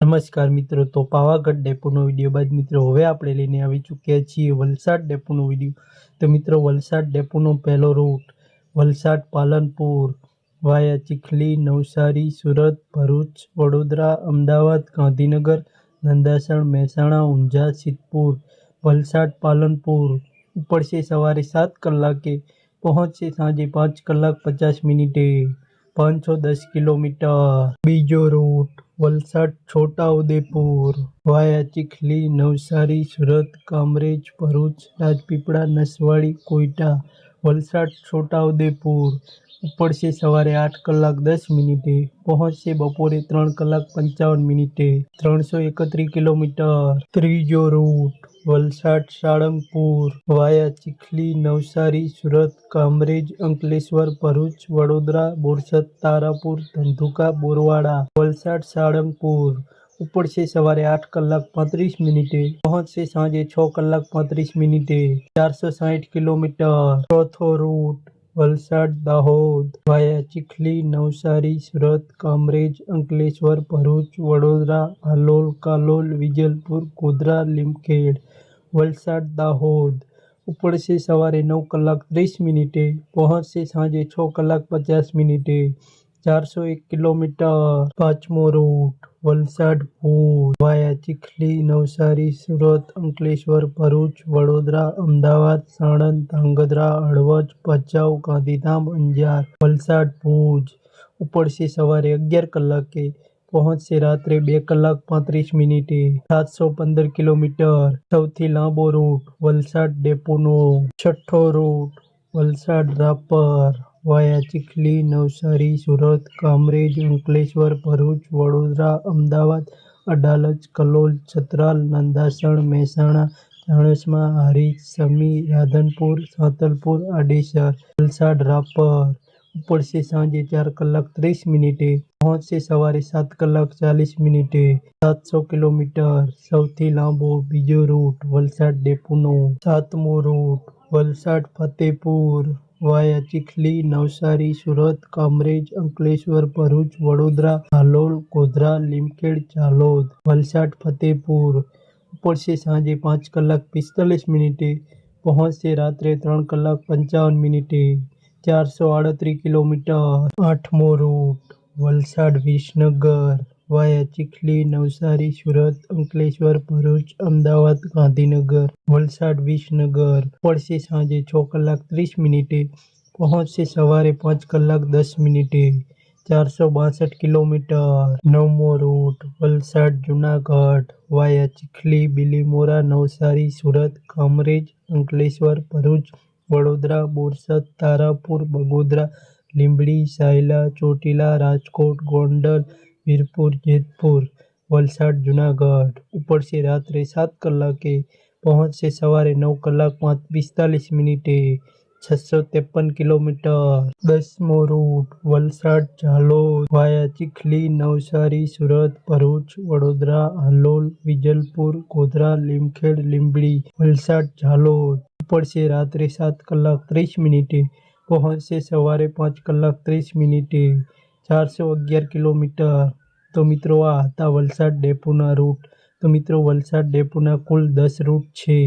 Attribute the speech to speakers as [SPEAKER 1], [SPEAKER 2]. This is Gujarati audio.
[SPEAKER 1] નમસ્કાર મિત્રો, તો પાવાગઢ ડેપોનો વિડીયો બાદ મિત્રો હવે આપણે લઈને આવી ચૂક્યા છીએ વલસાડ ડેપોનો વિડીયો। તો મિત્રો વલસાડ ડેપોનો પહેલો રૂટ વલસાડ પાલનપુર વાયા ચીખલી, નવસારી, સુરત, ભરૂચ, વડોદરા, અમદાવાદ, ગાંધીનગર, નંદાસણ, મહેસાણા, ઊંઝા, સિદ્ધપુર, વલસાડ પાલનપુર ઉપડશે સવારે 7 કલાકે, પહોંચશે સાંજે 5 કલાક 50 મિનિટે, 510 કિલોમીટર। બીજો રૂટ વલસાડ છોટાઉદેપુર વાયા ચીખલી, નવસારી, સુરત, કામરેજ, ભરૂચ, રાજપીપળા, નસવાડી, કોઈટા, વલસાડ છોટાઉદેપુર ઉપડશે સવારે 8 કલાક 10 મિનિટે, પહોંચશે બપોરે 3 કલાક 55 મિનિટે, 331 કિલોમીટર। ત્રીજો રૂટ વલસાડ સાળંગપુર વાયા ચીખલી, નવસારી, સુરત, કામરેજ, અંકલેશ્વર, ભરૂચ, વડોદરા, બોરસદ, તારાપુર, ધંધુકા, બોરવાડા, વલસાડ સાળંગપુર ઉપડશે સવારે 8 કલાક 35 મિનિટે, પહોંચશે સાંજે 6 કલાક 35 મિનિટે, 460 કિલોમીટર। ચોથો રૂટ વલસાડ દાહોદ વાયા ચીખલી, નવસારી, સુરત, કામરેજ, અંકલેશ્વર, ભરૂચ, વડોદરા, હાલોલ, કાલોલ, વિજલપુર, ગોધરા, લીમખેડ, વલસાડ દાહોદ ઉપડશે સવારે 9 કલાક 30 મિનિટે, પહોંચશે સાંજે 6 કલાક 50 મિનિટે, 401 કિલોમીટર। પાંચમો રૂટ વલસાડ ભુજ વાયા ચીખલી, નવસારી, સુરત, અંકલેશ્વર, ભરૂચ, વડોદરા, અમદાવાદ, સાણંદ, ધાંગધ્રા, હળવદ, ભચાઉ, ગાંધીધામ, અંજાર, વલસાડ ભુજ ઉપડશે સવારે 11 કલાકે, પહોંચશે રાત્રે 2 કલાક 35 મિનિટે, 715 કિલોમીટર। સૌથી લાંબો રૂટ વલસાડ ડેપોનો છઠ્ઠો રૂટ વલસાડ રાપર વાયા ચીખલી, નવસારી, સુરત, કામરેજ, અંકલેશ્વર, ભરૂચ, વડોદરા, અમદાવાદ, અડાલજ, કલોલ, છત્રાલ, નંદાસણ, મહેસાણા, ચાણસ્મા, હારીજ, સમી, રાધનપુર, સાંતલપુર, આડેસર, વલસાડ રાપર ઉપડશે સાંજે 4 કલાક 30 મિનિટે, પહોંચશે સવારે 7 કલાક 40 મિનિટે, 700 કિલોમીટર। સૌથી લાંબો બીજો રૂટ વલસાડ ડેપોનો સાતમો રૂટ વલસાડ ફતેપુર વાયા ચીખલી, નવસારી, સુરત, કામરેજ, અંકલેશ્વર, ભરૂચ, વડોદરા, હાલોલ, ગોધરા, લીમખેડ, ઝાલોદ, વલસાડ ફતેપુર ઉપડશે સાંજે 5 કલાક 45 મિનિટે, પહોંચશે રાત્રે 3 કલાક 55 મિનિટે, 438 કિલોમીટર। આઠમો રૂટ વલસાડ વિસનગર વાયા ચીખલી, નવસારી, સુરત, અંકલેશ્વર, ભરૂચ, અમદાવાદ, ગાંધીનગર, વલસાડ વિસનગર ઉપડશે સાંજે 6 કલાક 30 મિનિટે, પહોંચશે સવારે 5 કલાક 10 મિનિટે, 462 કિલોમીટર। નવમો રૂટ વલસાડ જુનાગઢ વાયા ચીખલી, બિલીમોરા, નવસારી, સુરત, કામરેજ, અંકલેશ્વર, ભરૂચ, વડોદરા, બોરસદ, તારાપુર, બગોદરા, લીંબડી, સાયલા, ચોટીલા, રાજકોટ, ગોંડલ, વીરપુર, જેતપુર, વલસાડ જુનાગઢ ઉપડશે રાત્રે 7 કલાકે, પહોંચશે સવારે 9 કલાક 45 મિનિટે, 653 કિલોમીટર। 10મો રૂટ વલસાડ ઝાલોદ વાયા ચીખલી, નવસારી, સુરત, ભરૂચ, વડોદરા, હાલોલ, વિજલપુર, ગોધરા, લીમખેડ, લીંબડી, વલસાડ ઝાલોદ ઉપડશે રાત્રે 7 કલાક 30 મિનિટે, પહોંચશે સવારે 5 કલાક 30 મિનિટે, 411 કિલોમીટર। તો મિત્રો આ હતા વલસાડ ડેપોના રૂટ। તો મિત્રો વલસાડ ડેપોના કુલ 10 રૂટ છે।